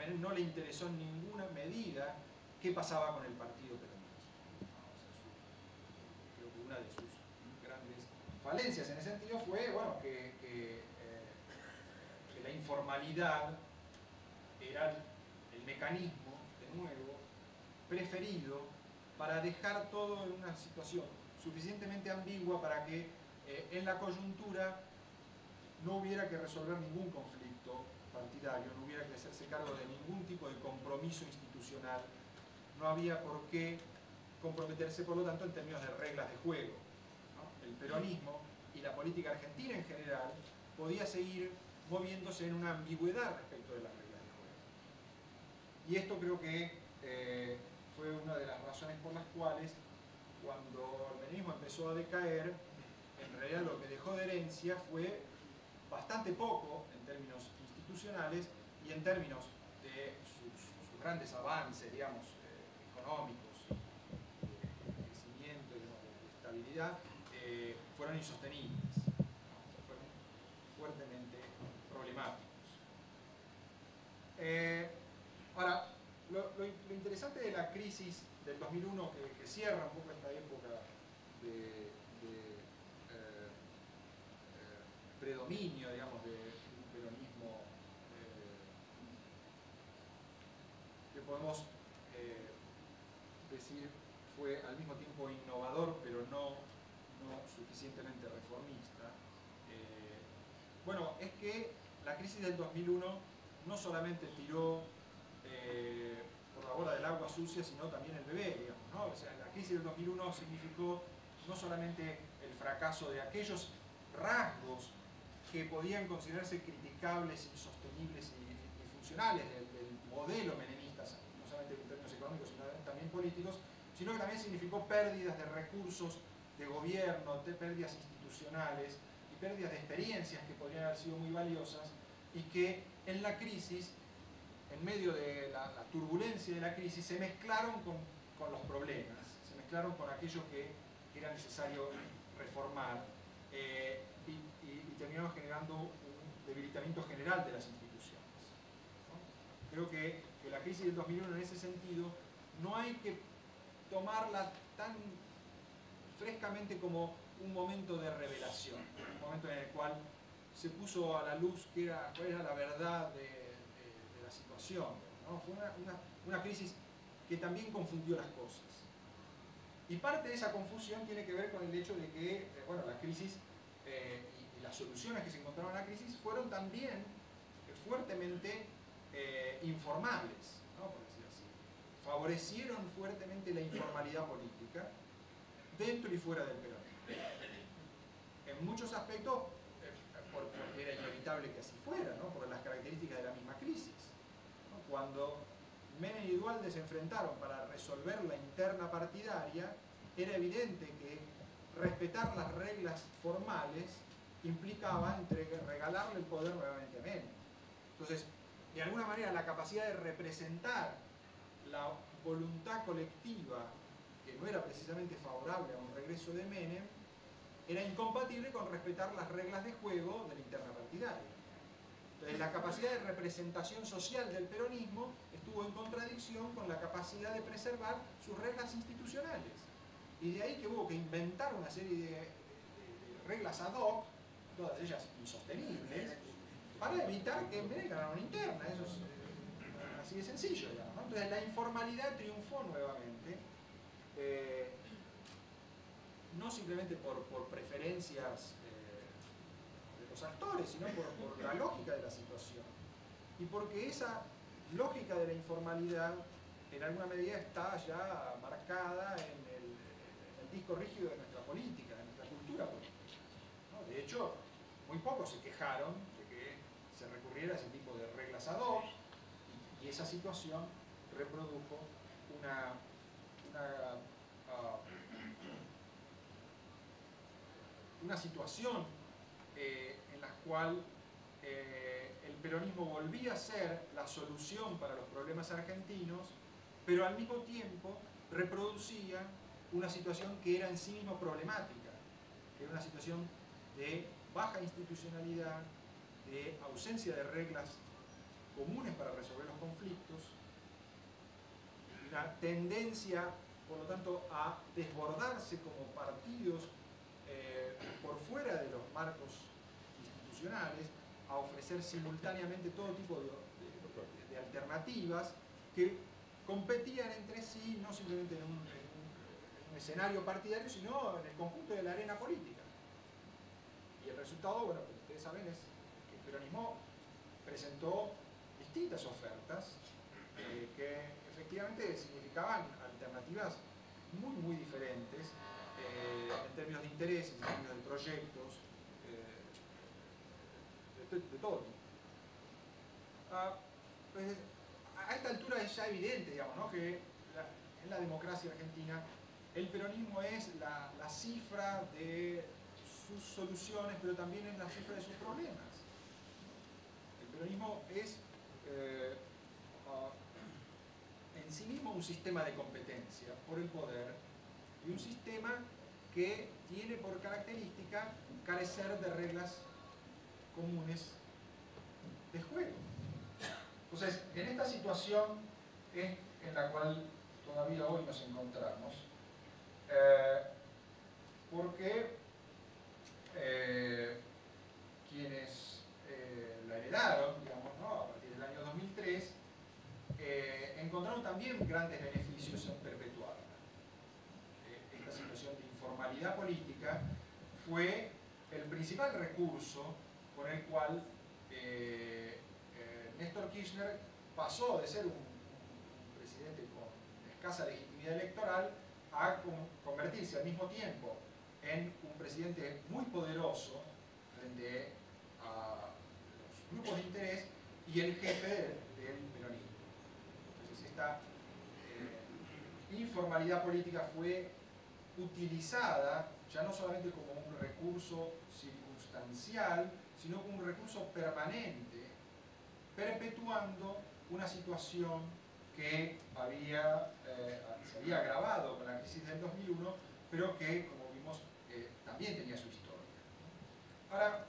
Menem no le interesó en ninguna medida qué pasaba con el partido peronista. Creo que una de sus grandes falencias en ese sentido fue, bueno, que la informalidad era el mecanismo, de nuevo, preferido para dejar todo en una situación suficientemente ambigua para que en la coyuntura no hubiera que resolver ningún conflicto partidario, no hubiera que hacerse cargo de ningún tipo de compromiso institucional, no había por qué comprometerse, por lo tanto, en términos de reglas de juego, ¿no? El peronismo y la política argentina en general podía seguir moviéndose en una ambigüedad respecto de las reglas de juego. Y esto creo que fue una de las razones por las cuales, cuando el menemismo empezó a decaer, en realidad lo que dejó de herencia fue bastante poco en términos institucionales y en términos de sus grandes avances, digamos, económicos, de crecimiento, de estabilidad, fueron insostenibles, ¿no? Fueron fuertemente problemáticos. Ahora, lo interesante de la crisis del 2001, que cierra un poco esta época de predominio, digamos, de un peronismo que podemos decir fue al mismo tiempo innovador, pero no suficientemente reformista. Bueno, es que la crisis del 2001 no solamente tiró por la borda del agua sucia, sino también el bebé, digamos, ¿no? O sea, la crisis del 2001 significó no solamente el fracaso de aquellos rasgos que podían considerarse criticables, insostenibles y funcionales del modelo menemista, no solamente en términos económicos, sino también políticos, sino que también significó pérdidas de recursos de gobierno, de pérdidas institucionales y pérdidas de experiencias que podrían haber sido muy valiosas y que en la crisis, en medio de la turbulencia de la crisis, se mezclaron con los problemas, se mezclaron con aquello que era necesario reformar y terminaron generando un debilitamiento general de las instituciones, ¿no? Creo que la crisis del 2001 en ese sentido no hay que tomarla tan frescamente como un momento de revelación, un momento en el cual se puso a la luz cuál era la verdad de la situación, ¿no? Fue una crisis que también confundió las cosas. Y parte de esa confusión tiene que ver con el hecho de que bueno, la crisis y las soluciones que se encontraron en la crisis fueron también fuertemente informales, ¿no? Por decir así. Favorecieron fuertemente la informalidad política dentro y fuera del peronismo. En muchos aspectos, porque era inevitable que así fuera, ¿no? Por las características de la misma crisis, ¿no? Cuando Menem y Duhalde se enfrentaron para resolver la interna partidaria, era evidente que respetar las reglas formales implicaba regalarle el poder nuevamente a Menem. Entonces, de alguna manera, la capacidad de representar la voluntad colectiva, que no era precisamente favorable a un regreso de Menem, era incompatible con respetar las reglas de juego de la interna partidaria. Entonces, la capacidad de representación social del peronismo estuvo en contradicción con la capacidad de preservar sus reglas institucionales. Y de ahí que hubo que inventar una serie de reglas ad hoc, todas ellas insostenibles, para evitar que Menem ganara una interna. Eso es así de sencillo, digamos, ¿no? Entonces, la informalidad triunfó nuevamente, no simplemente por preferencias de los actores, sino por la lógica de la situación. Y porque esa lógica de la informalidad, en alguna medida, está ya marcada en el disco rígido de nuestra política, de nuestra cultura política, ¿no? De hecho, muy pocos se quejaron de que se recurriera a ese tipo de reglas ad hoc, y esa situación reprodujo una situación en la cual el peronismo volvía a ser la solución para los problemas argentinos, pero al mismo tiempo reproducía una situación que era en sí misma problemática, que era una situación de baja institucionalidad, de ausencia de reglas comunes para resolver los conflictos, una tendencia, por lo tanto, a desbordarse como partidos por fuera de los marcos institucionales, a ofrecer simultáneamente todo tipo de alternativas que competían entre sí, no simplemente en un escenario partidario, sino en el conjunto de la arena política. Y el resultado, bueno, pues ustedes saben, es que el peronismo presentó distintas ofertas que efectivamente significaban alternativas muy diferentes en términos de intereses, en términos de proyectos, de todo tipo. Pues, a esta altura es ya evidente, digamos, ¿no?, que en la democracia argentina el peronismo es la cifra de sus soluciones, pero también es la cifra de sus problemas. El peronismo es en sí mismo un sistema de competencia por el poder y un sistema que tiene por característica carecer de reglas comunes de juego. Entonces, en esta situación en la cual todavía hoy nos encontramos, porque quienes la heredaron, digamos, ¿no?, a partir del año 2003, encontraron también grandes beneficios en perpetuarla. Esta situación de informalidad política fue el principal recurso por el cual Néstor Kirchner pasó de ser un presidente con escasa legitimidad electoral a convertirse al mismo tiempo en un presidente muy poderoso frente a los grupos de interés y el jefe del peronismo. Entonces esta informalidad política fue utilizada ya no solamente como un recurso circunstancial, sino como un recurso permanente, perpetuando una situación que se había agravado con la crisis del 2001, pero que, como vimos, también tenía su historia. Ahora,